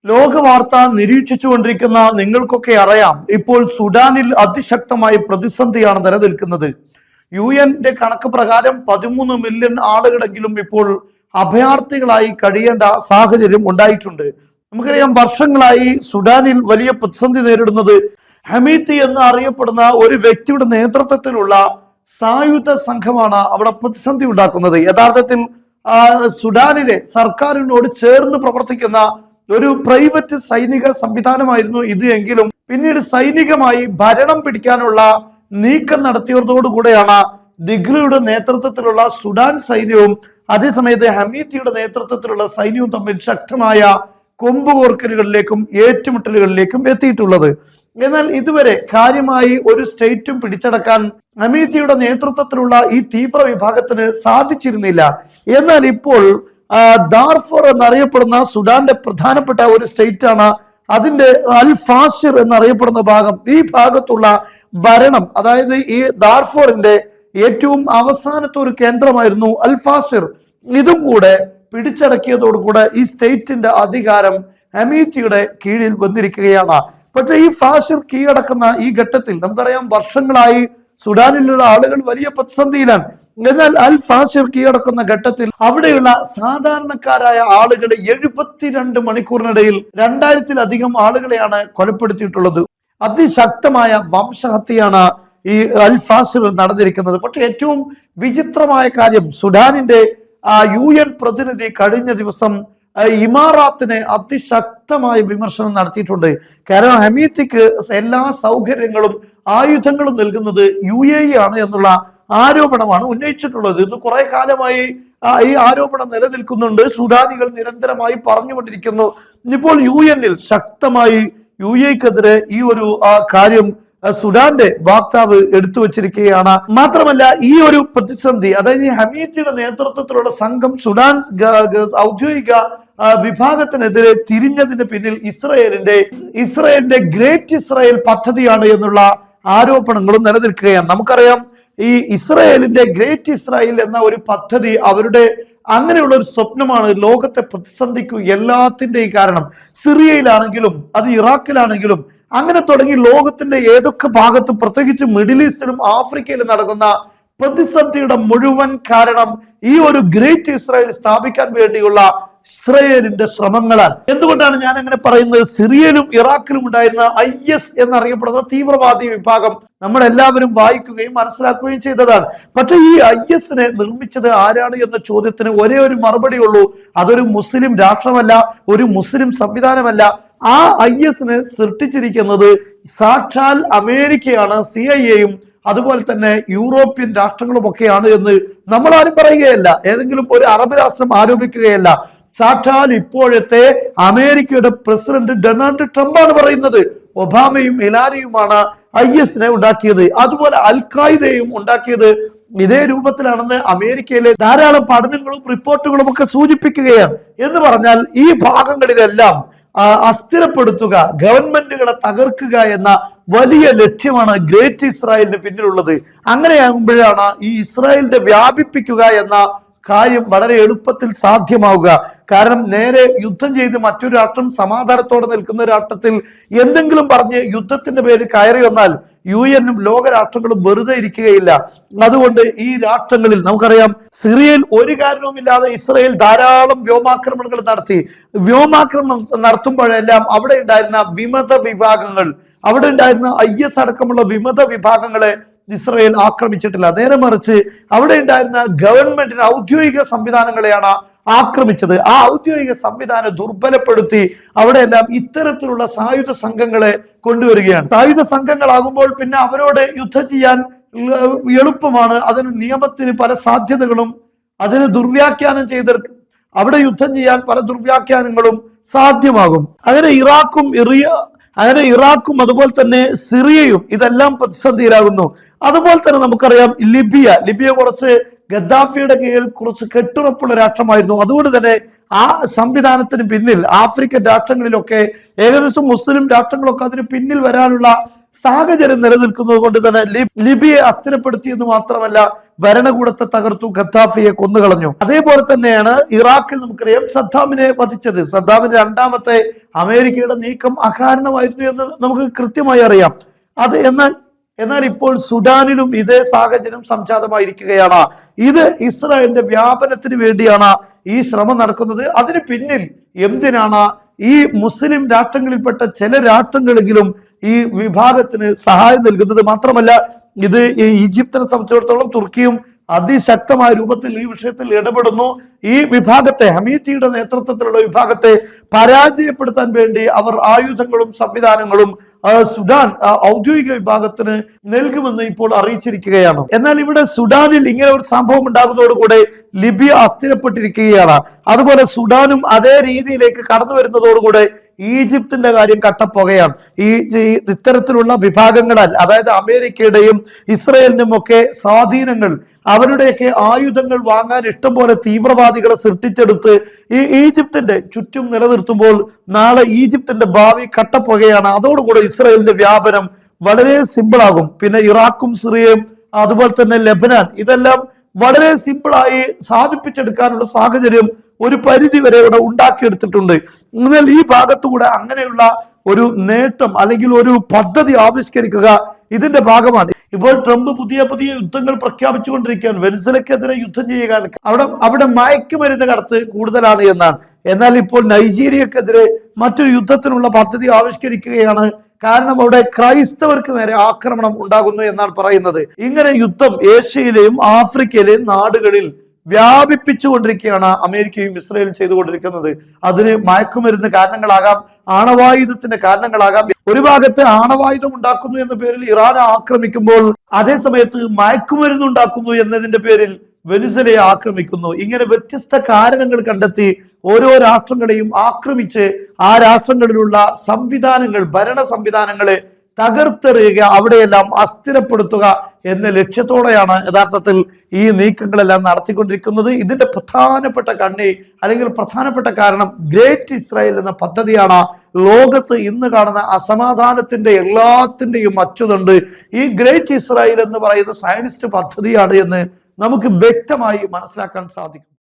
ലോകവാർത്ത നിരീക്ഷിച്ചുകൊണ്ടിരിക്കുന്ന നിങ്ങൾക്കൊക്കെ അറിയാം, ഇപ്പോൾ സുഡാനിൽ അതിശക്തമായ പ്രതിസന്ധിയാണ് നിലനിൽക്കുന്നത്. UN കണക്ക് പ്രകാരം 13 മില്യൺ ആളുകളെങ്കിലും ഇപ്പോൾ അഭയാർത്ഥികളായി കഴിയേണ്ട സാഹചര്യം ഉണ്ടായിട്ടുണ്ട്. നമുക്കറിയാം, വർഷങ്ങളായി സുഡാനിൽ വലിയ പ്രതിസന്ധി നേരിടുന്നത് ഹമീത്തി എന്ന് അറിയപ്പെടുന്ന ഒരു വ്യക്തിയുടെ നേതൃത്വത്തിലുള്ള സായുധ സംഘമാണ് അവിടെ പ്രതിസന്ധി ഉണ്ടാക്കുന്നത്. യഥാർത്ഥത്തിൽ സുഡാനിലെ സർക്കാരിനോട് ചേർന്ന് പ്രവർത്തിക്കുന്ന ഒരു പ്രൈവറ്റ് സൈനിക സംവിധാനമായിരുന്നു ഇത് എങ്കിലും പിന്നീട് സൈനികമായി ഭരണം പിടിക്കാനുള്ള നീക്കം നടത്തിയതോടുകൂടെയാണ് ദിഗ്ലിയുടെ നേതൃത്വത്തിലുള്ള സുഡാൻ സൈന്യവും അതേസമയത്ത് ഹമീത്തിയുടെ നേതൃത്വത്തിലുള്ള സൈന്യവും തമ്മിൽ ശക്തമായ കൊമ്പുകോർക്കലുകളിലേക്കും ഏറ്റുമുട്ടലുകളിലേക്കും എത്തിയിട്ടുള്ളത്. എന്നാൽ ഇതുവരെ കാര്യമായി ഒരു സ്റ്റേറ്റും പിടിച്ചടക്കാൻ ഹമീത്തിയുടെ നേതൃത്വത്തിലുള്ള ഈ തീവ്ര വിഭാഗത്തിന് സാധിച്ചിരുന്നില്ല. എന്നാൽ ഇപ്പോൾ ദാർഫൂർ എന്നറിയപ്പെടുന്ന സുഡാന്റെ പ്രധാനപ്പെട്ട ഒരു സ്റ്റേറ്റ് ആണ്. അതിന്റെ അൽ ഫാഷിർ എന്നറിയപ്പെടുന്ന ഭാഗം, ഈ ഭാഗത്തുള്ള ഭരണം, അതായത് ഈ ദാർഫൂറിന്റെ ഏറ്റവും അവസാനത്തെ ഒരു കേന്ദ്രമായിരുന്നു അൽ ഫാഷിർ. ഇതും കൂടെ പിടിച്ചടക്കിയതോടുകൂടെ ഈ സ്റ്റേറ്റിന്റെ അധികാരം ഹമീത്തിയുടെ കീഴിൽ വന്നിരിക്കുകയാണ്. പക്ഷേ ഈ ഫാഷിർ കീഴടക്കുന്ന ഈ ഘട്ടത്തിൽ നമുക്കറിയാം, വർഷങ്ങളായി സുഡാനിലുള്ള ആളുകൾ വലിയ പ്രതിസന്ധിയിലാണ്. എന്നാൽ അൽ ഫാഷിർ കീഴടക്കുന്ന ഘട്ടത്തിൽ അവിടെയുള്ള സാധാരണക്കാരായ ആളുകൾ 72 മണിക്കൂറിനിടയിൽ 2000-ലധികം ആളുകളെയാണ് കൊലപ്പെടുത്തിയിട്ടുള്ളത്. അതിശക്തമായ വംശഹത്യയാണ് ഈ അൽ ഫാഷിറിൽ നടന്നിരിക്കുന്നത്. പക്ഷെ ഏറ്റവും വിചിത്രമായ കാര്യം, സുഡാനിന്റെ UN പ്രതിനിധി കഴിഞ്ഞ ദിവസം ഇമാറാത്തിനെ അതിശക്തമായ വിമർശനം നടത്തിയിട്ടുണ്ട്. കാരണം ഹമീത്തിക്ക് എല്ലാ സൗകര്യങ്ങളും ആയുധങ്ങളും നൽകുന്നത് UAE ആണ് എന്നുള്ള ആരോപണമാണ് ഉന്നയിച്ചിട്ടുള്ളത്. ഇത് കുറെ കാലമായി ഈ ആരോപണം നിലനിൽക്കുന്നുണ്ട്. സുഡാനികൾ നിരന്തരമായി പറഞ്ഞുകൊണ്ടിരിക്കുന്നു. ഇപ്പോൾ UN-ൽ ശക്തമായി UAE-ക്കെതിരെ ഈ ഒരു കാര്യം സുഡാന്റെ വക്താവ് എടുത്തു വച്ചിരിക്കുകയാണ്. മാത്രമല്ല, ഈ ഒരു പ്രതിസന്ധി, അതായത് ഹമീത്തിയുടെ നേതൃത്വത്തിലുള്ള സംഘം സുഡാൻ ഔദ്യോഗിക വിഭാഗത്തിനെതിരെ തിരിഞ്ഞതിന് പിന്നിൽ ഇസ്രയേലിന്റെ ഗ്രേറ്റ് ഇസ്രായേൽ പദ്ധതിയാണ് എന്നുള്ള ആരോപണങ്ങളും നിലനിൽക്കുകയാണ്. നമുക്കറിയാം, ഈ ഇസ്രയേലിന്റെ ഗ്രേറ്റ് ഇസ്രായേൽ എന്ന ഒരു പദ്ധതി അവരുടെ അങ്ങനെയുള്ള ഒരു സ്വപ്നമാണ് ലോകത്തെ പ്രതിസന്ധിക്കു എല്ലാത്തിന്റെയും കാരണം. സിറിയയിലാണെങ്കിലും അത് ഇറാഖിലാണെങ്കിലും അങ്ങനെ തുടങ്ങി ലോകത്തിന്റെ ഏതൊക്കെ ഭാഗത്തും, പ്രത്യേകിച്ച് മിഡിൽ ഈസ്റ്റിലും ആഫ്രിക്കയിലും നടക്കുന്ന പ്രതിസന്ധിയുടെ മുഴുവൻ കാരണം ഈ ഒരു ഗ്രേറ്റ് ഇസ്രായേൽ സ്ഥാപിക്കാൻ വേണ്ടിയുള്ള ഇസ്രായേലിന്റെ ശ്രമങ്ങളാണ്. എന്തുകൊണ്ടാണ് ഞാൻ അങ്ങനെ പറയുന്നത്? സിറിയയിലും ഇറാഖിലും ഉണ്ടായിരുന്ന IS എന്നറിയപ്പെടുന്ന തീവ്രവാദി വിഭാഗം നമ്മളെല്ലാവരും വായിക്കുകയും മനസ്സിലാക്കുകയും ചെയ്തതാണ്. പക്ഷെ ഈ IS-നെ നിർമ്മിച്ചത് ആരാണ് എന്ന ചോദ്യത്തിന് ഒരേ ഒരു മറുപടി ഉള്ളൂ. അതൊരു മുസ്ലിം രാഷ്ട്രമല്ല, ഒരു മുസ്ലിം സംവിധാനമല്ല. ആ IS-നെ സൃഷ്ടിച്ചിരിക്കുന്നത് സാക്ഷാൽ അമേരിക്കയാണ്, CIA-യും അതുപോലെ തന്നെ യൂറോപ്യൻ രാഷ്ട്രങ്ങളും ഒക്കെയാണ് എന്ന് നമ്മൾ ആരും പറയുകയല്ല. ഏതെങ്കിലും ഒരു അറബ് രാഷ്ട്രം ആരോപിക്കുകയല്ല. സാക്ഷാൽ ഇപ്പോഴത്തെ അമേരിക്കയുടെ പ്രസിഡന്റ് ഡൊണാൾഡ് ട്രംപ് ആണ് പറയുന്നത്. ഒബാമയും ഹിലാരിയുമാണ് IS-നെ ഉണ്ടാക്കിയത്. അതുപോലെ അൽ ഖായിദയും ഉണ്ടാക്കിയത് ഇതേ രൂപത്തിലാണെന്ന് അമേരിക്കയിലെ ധാരാളം പഠനങ്ങളും റിപ്പോർട്ടുകളും ഒക്കെ സൂചിപ്പിക്കുകയാണ്. എന്ന് പറഞ്ഞാൽ ഈ ഭാഗങ്ങളിലെല്ലാം അസ്ഥിരപ്പെടുത്തുക, ഗവൺമെന്റുകളെ തകർക്കുക എന്ന വലിയ ലക്ഷ്യമാണ് ഗ്രേറ്റ് ഇസ്രായേലിന് പിന്നിലുള്ളത്. അങ്ങനെയാകുമ്പോഴാണ് ഈ ഇസ്രായേലിനെ വ്യാപിപ്പിക്കുക എന്ന കാര്യം വളരെ എളുപ്പത്തിൽ സാധ്യമാവുക. കാരണം നേരെ യുദ്ധം ചെയ്ത് മറ്റൊരു രാഷ്ട്രം സമാധാനത്തോടെ നിൽക്കുന്ന രാഷ്ട്രത്തിൽ എന്തെങ്കിലും പറഞ്ഞ് യുദ്ധത്തിന്റെ പേര് കയറി വന്നാൽ UN-ഉം ലോകരാഷ്ട്രങ്ങളും വെറുതെ ഇരിക്കുകയില്ല. അതുകൊണ്ട് ഈ രാഷ്ട്രങ്ങളിൽ നമുക്കറിയാം, സിറിയയിൽ ഒരു കാരണവുമില്ലാതെ ഇസ്രായേൽ ധാരാളം വ്യോമാക്രമണങ്ങൾ നടത്തി. വ്യോമാക്രമണം നടത്തുമ്പോഴെല്ലാം അവിടെ ഉണ്ടായിരുന്ന വിമത വിഭാഗങ്ങൾ, അവിടെ ഉണ്ടായിരുന്ന IS അടക്കമുള്ള വിമത വിഭാഗങ്ങളെ ഇസ്രായേൽ ആക്രമിച്ചിട്ടില്ല. നേരെ മറിച്ച് അവിടെ ഉണ്ടായിരുന്ന ഗവൺമെന്റിന് ഔദ്യോഗിക സംവിധാനങ്ങളെയാണ് ആക്രമിച്ചത്. ആ ഔദ്യോഗിക സംവിധാനം ദുർബലപ്പെടുത്തി അവിടെയെല്ലാം ഇത്തരത്തിലുള്ള സായുധ സംഘങ്ങളെ കൊണ്ടുവരികയാണ്. സായുധ സംഘങ്ങളാകുമ്പോൾ പിന്നെ അവരോട് യുദ്ധം ചെയ്യാൻ എളുപ്പമാണ്. അതിന് നിയമത്തിന് പല സാധ്യതകളും, അതിന് ദുർവ്യാഖ്യാനം ചെയ്തെടുക്കും. അവിടെ യുദ്ധം ചെയ്യാൻ പല ദുർവ്യാഖ്യാനങ്ങളും സാധ്യമാകും. അങ്ങനെ ഇറാഖും അതുപോലെ തന്നെ സിറിയയും ഇതെല്ലാം പ്രതിസന്ധിയിലാകുന്നു. അതുപോലെ തന്നെ നമുക്കറിയാം, ലിബിയ കുറച്ച് ഗദ്ദാഫിയുടെ കീഴിൽ കുറച്ച് കെട്ടുറപ്പുള്ള രാഷ്ട്രമായിരുന്നു. അതുകൊണ്ട് തന്നെ ആ സംവിധാനത്തിന് പിന്നിൽ ആഫ്രിക്കൻ രാഷ്ട്രങ്ങളിലൊക്കെ ഏകദേശം മുസ്ലിം രാഷ്ട്രങ്ങളൊക്കെ അതിന് പിന്നിൽ വരാനുള്ള സാഹചര്യം നിലനിൽക്കുന്നത് കൊണ്ട് തന്നെ ലിബിയെ അസ്ഥിരപ്പെടുത്തിയെന്ന് മാത്രമല്ല ഭരണകൂടത്തെ തകർത്തു, ഗദ്ദാഫിയെ കൊന്നുകളഞ്ഞു. അതേപോലെ തന്നെയാണ് ഇറാഖിൽ നമുക്കറിയാം സദ്ദാമിനെ വധിച്ചത്. സദ്ദാമിന്റെ രണ്ടാമത്തെ അമേരിക്കയുടെ നീക്കം അകാരണമായിരുന്നു എന്ന് നമുക്ക് കൃത്യമായി അറിയാം. എന്നാൽ ഇപ്പോൾ സുഡാനിലും ഇതേ സാഹചര്യം സംജാതമായിരിക്കുകയാണ്. ഇത് ഇസ്രായേലിന്റെ വ്യാപനത്തിന് വേണ്ടിയാണ് ഈ ശ്രമം നടക്കുന്നത്. അതിന് പിന്നിൽ എന്തിനാണ്? ഈ മുസ്ലിം രാഷ്ട്രങ്ങളിൽപ്പെട്ട ചില രാഷ്ട്രങ്ങളെങ്കിലും ഈ വിഭാഗത്തിന് സഹായം നൽകുന്നത്. മാത്രമല്ല, ഇത് ഈജിപ്തിനെ സംബന്ധിച്ചിടത്തോളം തുർക്കിയും അതിശക്തമായ രൂപത്തിൽ ഈ വിഷയത്തിൽ ഇടപെടുന്നു. ഈ വിഭാഗത്തെ, ഹമീറ്റിയുടെ നേതൃത്വത്തിലുള്ള വിഭാഗത്തെ പരാജയപ്പെടുത്താൻ വേണ്ടി അവർ ആയുധങ്ങളും സംവിധാനങ്ങളും സുഡാൻ ഔദ്യോഗിക വിഭാഗത്തിന് നൽകുമെന്ന് ഇപ്പോൾ അറിയിച്ചിരിക്കുകയാണ്. എന്നാൽ ഇവിടെ സുഡാനിൽ ഇങ്ങനെ ഒരു സംഭവം ഉണ്ടാകുന്നതോടുകൂടെ ലിബിയ അസ്ഥിരപ്പെട്ടിരിക്കുകയാണ്. അതുപോലെ സുഡാനും അതേ രീതിയിലേക്ക് കടന്നു വരുന്നതോടുകൂടെ ഈജിപ്തിന്റെ കാര്യം കട്ടപ്പുകയാണ്. ഇത്തരത്തിലുള്ള വിഭാഗങ്ങളാൽ, അതായത് അമേരിക്കയുടെയും ഇസ്രയേലിനും ഒക്കെ സ്വാധീനങ്ങൾ, അവരുടെയൊക്കെ ആയുധങ്ങൾ വാങ്ങാൻ ഇഷ്ടം പോലെ തീവ്രവാദികളെ സൃഷ്ടിച്ചെടുത്ത് ഈ ഈജിപ്തിന്റെ ചുറ്റും നിലനിർത്തുമ്പോൾ നാളെ ഈജിപ്തിന്റെ ഭാവി കട്ടപ്പുകയാണ്. അതോടുകൂടെ ഇസ്രയേലിന്റെ വ്യാപനം വളരെ സിമ്പിളാകും. പിന്നെ ഇറാഖും സിറിയയും അതുപോലെ തന്നെ ലെബനാൻ, ഇതെല്ലാം വളരെ സിമ്പിളായി സാധിപ്പിച്ചെടുക്കാനുള്ള സാഹചര്യം ഒരു പരിധി വരെ ഇവിടെ ഉണ്ടാക്കിയെടുത്തിട്ടുണ്ട്. എന്നാൽ ഈ ഭാഗത്തുകൂടെ അങ്ങനെയുള്ള ഒരു നേട്ടം അല്ലെങ്കിൽ ഒരു പദ്ധതി ആവിഷ്കരിക്കുക ഇതിന്റെ ഭാഗമാണ്. ഇപ്പോൾ ട്രംപ് പുതിയ പുതിയ യുദ്ധങ്ങൾ പ്രഖ്യാപിച്ചുകൊണ്ടിരിക്കുകയാണ്. വെനസ്വലക്കെതിരെ യുദ്ധം ചെയ്യുകയാണ്. അവിടെ മയക്കുമരുന്ന് കടത്ത് കൂടുതലാണ് എന്നാണ്. എന്നാൽ ഇപ്പോൾ നൈജീരിയക്കെതിരെ മറ്റൊരു യുദ്ധത്തിനുള്ള പദ്ധതി ആവിഷ്കരിക്കുകയാണ്. കാരണം അവിടെ ക്രൈസ്തവർക്ക് നേരെ ആക്രമണം ഉണ്ടാകുന്നു എന്നാണ് പറയുന്നത്. ഇങ്ങനെ യുദ്ധം ഏഷ്യയിലെയും ആഫ്രിക്കയിലെയും നാടുകളിൽ വ്യാപിപ്പിച്ചുകൊണ്ടിരിക്കുകയാണ് അമേരിക്കയും ഇസ്രയേലും ചെയ്തുകൊണ്ടിരിക്കുന്നത്. അതിന് മയക്കുമരുന്ന് കാരണങ്ങളാകാം, ആണവായുധത്തിന്റെ കാരണങ്ങളാകാം. ഒരു ഭാഗത്ത് ആണവായുധം ഉണ്ടാക്കുന്നു എന്ന പേരിൽ ഇറാനെ ആക്രമിക്കുമ്പോൾ അതേ സമയത്ത് മയക്കുമരുന്ന് ഉണ്ടാക്കുന്നു എന്നതിന്റെ പേരിൽ വെനിസ്വലയെ ആക്രമിക്കുന്നു. ഇങ്ങനെ വ്യത്യസ്ത കാരണങ്ങൾ കണ്ടെത്തി ഓരോ രാഷ്ട്രങ്ങളെയും ആക്രമിച്ച് ആ രാഷ്ട്രങ്ങളിലുള്ള സംവിധാനങ്ങൾ, ഭരണ സംവിധാനങ്ങളെ തകർത്തെറിയുക, അവിടെയെല്ലാം അസ്ഥിരപ്പെടുത്തുക എന്ന ലക്ഷ്യത്തോടെയാണ് യഥാർത്ഥത്തിൽ ഈ നീക്കങ്ങളെല്ലാം നടത്തിക്കൊണ്ടിരിക്കുന്നത്. ഇതിന്റെ പ്രധാനപ്പെട്ട അല്ലെങ്കിൽ പ്രധാനപ്പെട്ട കാരണം ഗ്രേറ്റ് ഇസ്രായേൽ എന്ന പദ്ധതിയാണ്. ലോകത്ത് ഇന്ന് കാണുന്ന അസമാധാനത്തിന്റെ എല്ലാത്തിന്റെയും അച്ചുതണ്ട് ഈ ഗ്രേറ്റ് ഇസ്രായേൽ എന്ന് പറയുന്ന സയനിസ്റ്റ് പദ്ധതിയാണ് എന്ന് നമുക്ക് വ്യക്തമായി മനസ്സിലാക്കാൻ സാധിക്കും.